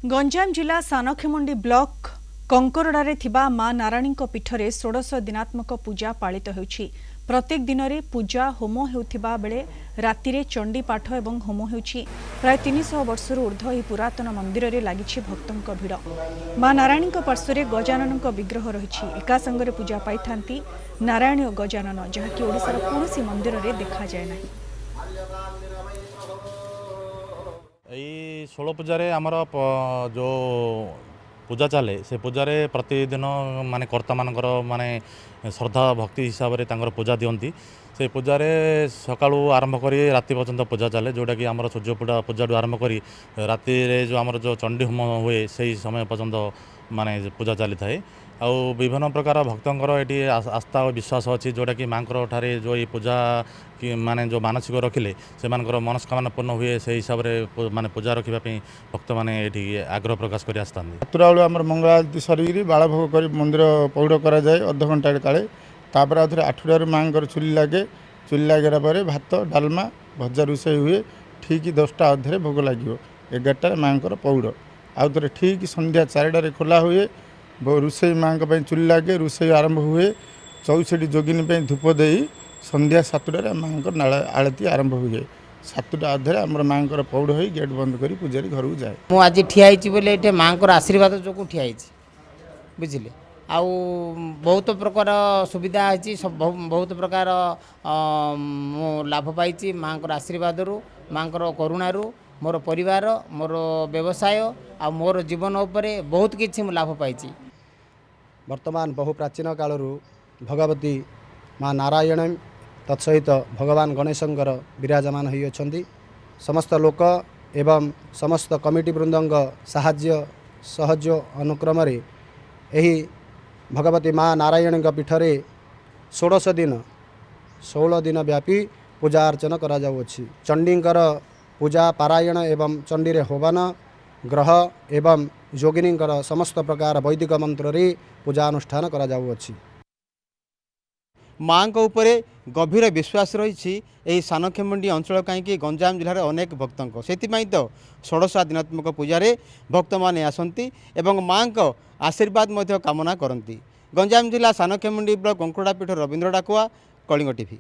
गंजाम जिला सानखेमुंडी ब्लॉक कंकरडारे थिबा मां नारायणी पीठरे 16 दिनात्मक पूजा पालित होउछि। प्रत्येक दिन में पूजा होम होउथिबा बेले राति रे चंडी पाठ एवं होम होउछि। प्राय 300 वर्षर ऊर्ध्व ଏହି पुरातन मंदिर रे लागिछि भक्तंक भिड़। मां नारायणी पार्श्वे गजाननक विग्रह रहिछि। एका संगरे पूजा पाइथांती नारायणी और गजानन, जहाँकि ओडिशार कौनसी मंदिर रे देखा जाए नहीं। यही 16 पूजा आमर जो पूजा चले से पूजा प्रतिदिन माने कर्ता मानकर माने श्रद्धा भक्ति हिसाब से पूजा दिंती से पूजा सकाळू आरंभ करी राति पर्यंत पूजा चले, जोटा कि आमर सूर्य पूजा आरंभ करी राति जो आमर जो चंडी होम हुए से समय पर्यंत माने पूजा चली थाए। आउ विभिन्न प्रकार भक्तंकर ये आस्था और विश्वास अच्छी, जोटा कि मांकर ठारे जो ये पूजा कि माने जो मानसिक रखिले से मनस्कामना पूर्ण हुए से हिसाब से माने पूजा रखापी भक्त मैंने ये आग्रह प्रकाश कर आसता। सातटा बेलू आम मंगला आरती सरिकी बालभोग कर मंदिर पौड़ कराए अध घंटा काले। तापर आउ थे 8टार माँ चुली लगे, चुली लगे पर भात डालमा भजा रोषे हुए। ठीक 10टा अधे भोग लगे 11टार माँ पौड़। आउ थे ठीक संध्या 4टार खोला हुए। रोषे माँ चुली लगे, रोषे आरंभ हुए। 64 जोगिनी धूप दे संध्या 7टार माँ आलती आरंभ हुए। 7टा अधे आम माँ पौड़ हो गेट बंद कर पूजारी घर को जाए। मुझे आज ठियाई बोले ये माँ आशीर्वाद जो ठियाई बुझे आउ बहुत प्रकार सुविधा है, सब बहुत प्रकार लाभ पाई माँ आशीर्वाद माँ करुणु मोर परिवार मोर व्यवसाय आ मोर जीवन उपरे बहुत किसी लाभ पाई। वर्तमान बहु प्राचीन कालरू भगवती माँ नारायणी तत्सहित भगवान गणेशंकर विराजमान होई अछंती। समस्त लोक एवं समस्त कमिटी वृंदंग साहाय्य सहयोग अनुक्रम एही भगवती माँ नारायणी पीठरे 16 दिन व्यापी पूजा अर्चना करा जाउछि। चंडींकर पूजा पारायण एवं चंडी रे होवन ग्रह एवं योगिनींकर समस्त प्रकार वैदिक मंत्र रे पूजा अनुष्ठान करा जाउछि। माँ को उपरे गभीर विश्वास रही सानखेमुंडी अंचल कहीं गंजाम जिले में अनेक भक्तों से तो 16 दिनात्मक पूजा भक्त मैंने आसती एवं माँ को आशीर्वाद कामना करती। गंजाम जिला सानखेमुंडी ब्लॉक कंकरडा पीठ रवींद्र डाकुआ, कलिंग टीवी।